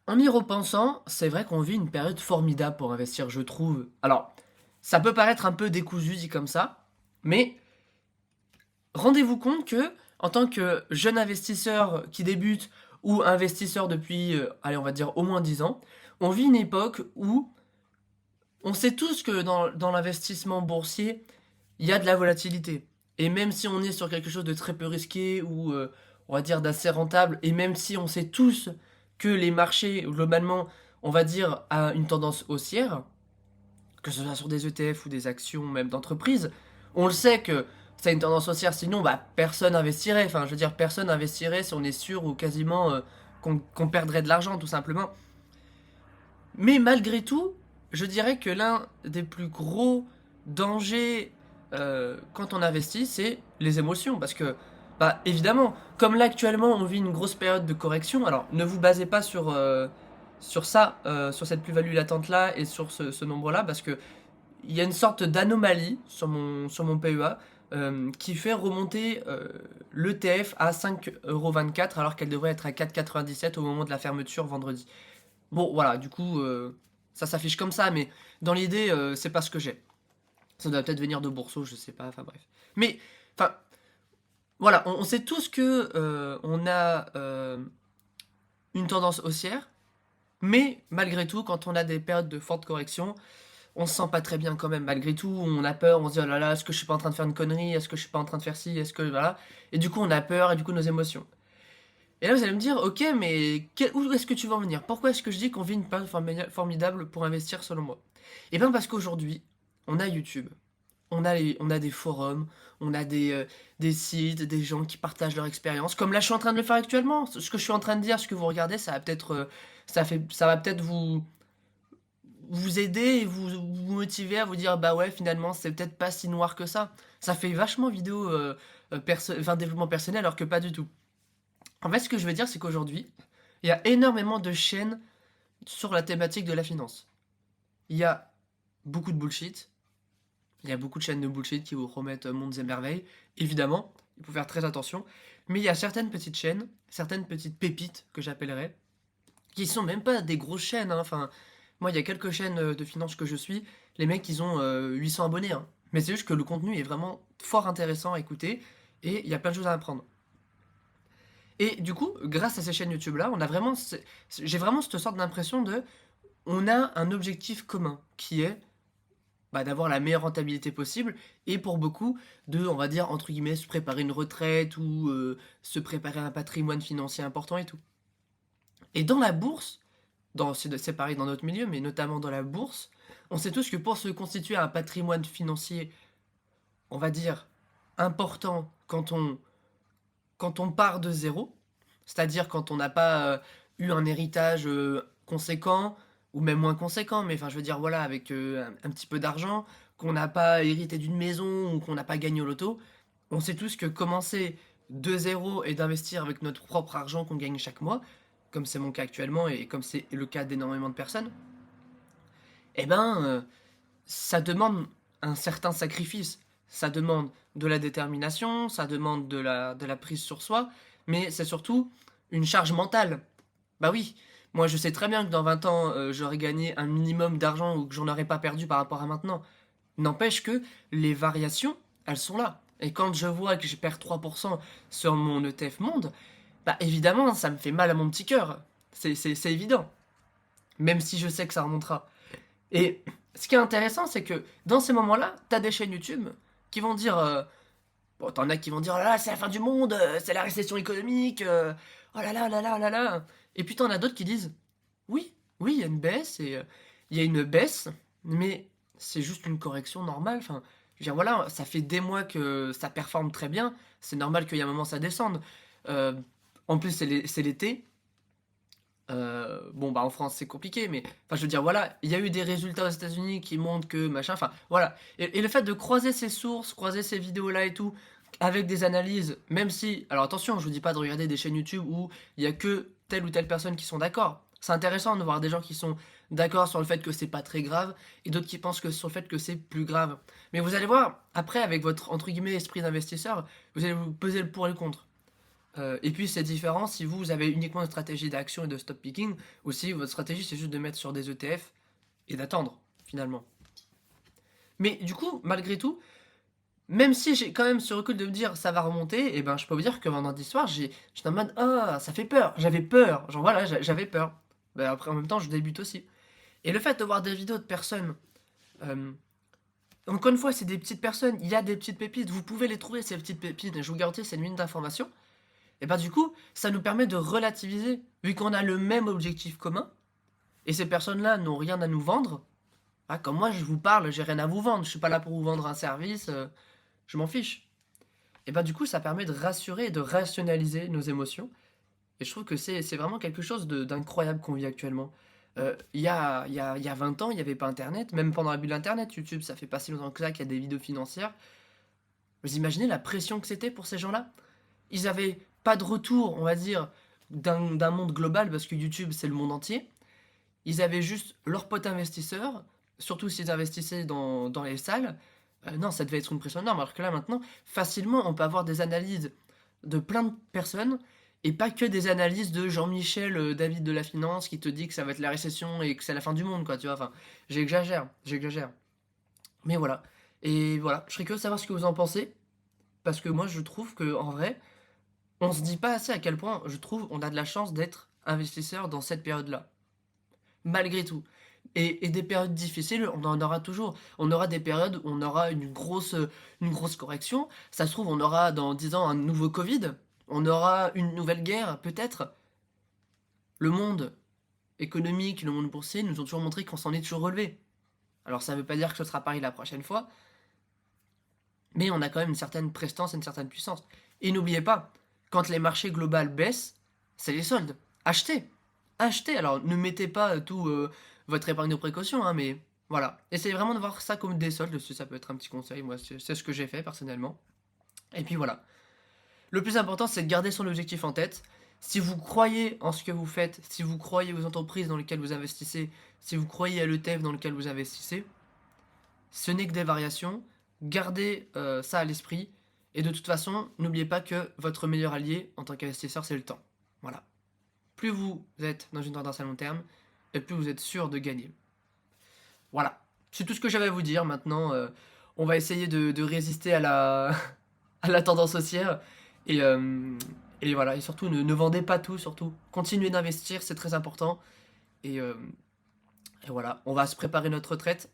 En y repensant, c'est vrai qu'on vit une période formidable pour investir, je trouve. Alors, ça peut paraître un peu décousu dit comme ça, mais rendez-vous compte que, en tant que jeune investisseur qui débute ou investisseur depuis, allez, on va dire au moins 10 ans, on vit une époque où on sait tous que dans l'investissement boursier, il y a de la volatilité. Et même si on est sur quelque chose de très peu risqué ou on va dire d'assez rentable, et même si on sait tous que les marchés, globalement, on va dire, a une tendance haussière, que ce soit sur des ETF ou des actions même d'entreprise, on le sait que ça a une tendance haussière, sinon bah, personne investirait. Enfin, je veux dire, personne investirait si on est sûr ou quasiment qu'on perdrait de l'argent, tout simplement. Mais malgré tout, je dirais que l'un des plus gros dangers quand on investit, c'est les émotions. Parce que, bah, évidemment, comme là actuellement on vit une grosse période de correction, alors ne vous basez pas sur ça, sur cette plus-value latente-là et sur ce nombre-là, parce que il y a une sorte d'anomalie sur mon PEA qui fait remonter l'ETF à 5,24 € alors qu'elle devrait être à 4,97 au moment de la fermeture vendredi. Bon, voilà, du coup, ça s'affiche comme ça, mais dans l'idée, c'est pas ce que j'ai. Ça doit peut-être venir de Bourseau, je sais pas, enfin bref. Mais, enfin, voilà, on sait tous que on a une tendance haussière, mais malgré tout, quand on a des périodes de forte correction, on se sent pas très bien quand même. Malgré tout, on a peur, on se dit oh là là, est-ce que je suis pas en train de faire une connerie? Est-ce que je suis pas en train de faire ci? Est-ce que voilà? Et du coup, on a peur et du coup, nos émotions. Et là, vous allez me dire, ok, mais où est-ce que tu veux en venir? Pourquoi est-ce que je dis qu'on vit une période formidable pour investir selon moi? Eh bien, parce qu'aujourd'hui, on a YouTube, on a des forums, on a des sites, des gens qui partagent leur expérience, comme là, je suis en train de le faire actuellement. Ce que je suis en train de dire, ce que vous regardez, ça va peut-être, ça va peut-être vous aider et vous motiver à vous dire, bah ouais, finalement, c'est peut-être pas si noir que ça. Ça fait vachement vidéo, enfin, développement personnel, alors que pas du tout. En fait, ce que je veux dire, c'est qu'aujourd'hui, il y a énormément de chaînes sur la thématique de la finance. Il y a beaucoup de bullshit. Il y a beaucoup de chaînes de bullshit qui vous promettent mondes et merveilles. Évidemment, il faut faire très attention. Mais il y a certaines petites chaînes, certaines petites pépites que j'appellerais, qui sont même pas des grosses chaînes, hein. Enfin, moi, il y a quelques chaînes de finance que je suis. Les mecs, ils ont 800 abonnés, hein. Mais c'est juste que le contenu est vraiment fort intéressant à écouter et il y a plein de choses à apprendre. Et du coup, grâce à ces chaînes YouTube là, on a vraiment, j'ai vraiment cette sorte d'impression de, on a un objectif commun qui est bah, d'avoir la meilleure rentabilité possible et pour beaucoup de, on va dire entre guillemets, se préparer une retraite ou se préparer un patrimoine financier important et tout. Et dans la bourse, c'est pareil dans notre milieu, mais notamment dans la bourse, on sait tous que pour se constituer un patrimoine financier, on va dire important quand on part de zéro, c'est-à-dire quand on n'a pas eu un héritage conséquent, ou même moins conséquent, mais enfin je veux dire voilà, avec un petit peu d'argent, qu'on n'a pas hérité d'une maison ou qu'on n'a pas gagné au loto, on sait tous que commencer de zéro et d'investir avec notre propre argent qu'on gagne chaque mois, comme c'est mon cas actuellement et comme c'est le cas d'énormément de personnes, eh ben ça demande un certain sacrifice. Ça demande de la détermination, ça demande de la prise sur soi, mais c'est surtout une charge mentale. Bah oui, moi je sais très bien que dans 20 ans, j'aurais gagné un minimum d'argent ou que j'en aurais pas perdu par rapport à maintenant. N'empêche que les variations, elles sont là. Et quand je vois que je perds 3% sur mon ETF Monde, bah évidemment, ça me fait mal à mon petit cœur. C'est évident. Même si je sais que ça remontera. Et ce qui est intéressant, c'est que dans ces moments-là, t'as des chaînes YouTube qui vont dire. Bon, t'en as qui vont dire oh là là, c'est la fin du monde, c'est la récession économique, oh là là là là là là. Et puis t'en as d'autres qui disent oui, oui, il y a une baisse, et il y a une baisse, mais c'est juste une correction normale. Enfin, je veux dire, voilà, ça fait des mois que ça performe très bien, c'est normal qu'il y ait un moment ça descende. Euh, En plus, c'est l'été. Bon, bah en France c'est compliqué, mais enfin je veux dire, voilà, il y a eu des résultats aux États-Unis qui montrent que machin, enfin voilà. Et le fait de croiser ces sources, croiser ces vidéos-là et tout, avec des analyses, même si, alors attention, je vous dis pas de regarder des chaînes YouTube où il y a que telle ou telle personne qui sont d'accord. C'est intéressant de voir des gens qui sont d'accord sur le fait que c'est pas très grave et d'autres qui pensent que sur le fait que c'est plus grave. Mais vous allez voir, après, avec votre entre guillemets esprit d'investisseur, vous allez vous peser le pour et le contre. Et puis c'est différent si vous avez uniquement une stratégie d'action et de stop picking, ou si votre stratégie c'est juste de mettre sur des ETF et d'attendre, finalement. Mais du coup, malgré tout, même si j'ai quand même ce recul de me dire ça va remonter, et ben je peux vous dire que vendredi soir, j'étais en mode ah ça fait peur, j'avais peur, genre voilà, j'avais peur. Ben, après en même temps je débute aussi. Et le fait de voir des vidéos de personnes, euh, encore une fois c'est des petites personnes, il y a des petites pépites, vous pouvez les trouver ces petites pépites, et je vous garantis c'est une mine d'informations. Et ben du coup ça nous permet de relativiser, vu qu'on a le même objectif commun, et ces personnes-là n'ont rien à nous vendre. Ah, comme moi je vous parle, j'ai rien à vous vendre, je suis pas là pour vous vendre un service, je m'en fiche. Et ben du coup, ça permet de rassurer et de rationaliser nos émotions. Et je trouve que c'est vraiment quelque chose d'incroyable qu'on vit actuellement. Il y a 20 ans, il n'y avait pas Internet. Même pendant la bulle Internet, YouTube, ça fait pas si longtemps que ça qu'il y a des vidéos financières. Vous imaginez la pression que c'était pour ces gens-là? Ils avaient pas de retour, on va dire, d'un monde global, parce que YouTube, c'est le monde entier. Ils avaient juste leurs potes investisseurs, surtout s'ils investissaient dans les salles. Non, ça devait être une pression énorme, alors que là maintenant, facilement, on peut avoir des analyses de plein de personnes, et pas que des analyses de Jean-Michel, David de la finance, qui te dit que ça va être la récession et que c'est la fin du monde, quoi, tu vois, enfin, j'exagère, j'exagère. Mais voilà, et voilà, je serais curieux de savoir ce que vous en pensez, parce que moi je trouve que en vrai, on se dit pas assez à quel point, je trouve, on a de la chance d'être investisseur dans cette période-là malgré tout. Et des périodes difficiles, on en aura toujours. On aura des périodes où on aura une grosse correction. Ça se trouve, on aura dans 10 ans un nouveau Covid. On aura une nouvelle guerre, peut-être. Le monde économique, le monde boursier nous ont toujours montré qu'on s'en est toujours relevé. Alors ça ne veut pas dire que ce sera pareil la prochaine fois, mais on a quand même une certaine prestance et une certaine puissance. Et n'oubliez pas, quand les marchés globaux baissent, c'est les soldes. Achetez. Achetez. Alors ne mettez pas tout votre épargne de précaution, hein, mais voilà. Essayez vraiment de voir ça comme des soldes, si ça peut être un petit conseil. Moi, c'est ce que j'ai fait personnellement. Et puis voilà. Le plus important, c'est de garder son objectif en tête. Si vous croyez en ce que vous faites, si vous croyez aux entreprises dans lesquelles vous investissez, si vous croyez à l'ETF dans lequel vous investissez, ce n'est que des variations. Gardez ça à l'esprit. Et de toute façon, n'oubliez pas que votre meilleur allié en tant qu'investisseur, c'est le temps. Voilà. Plus vous êtes dans une tendance à long terme, et plus vous êtes sûr de gagner. Voilà. C'est tout ce que j'avais à vous dire. Maintenant, on va essayer de résister à à la tendance haussière. Et, euh, et voilà. Et surtout, ne vendez pas tout, surtout. Continuez d'investir, c'est très important. Et, euh, et voilà. On va se préparer notre retraite.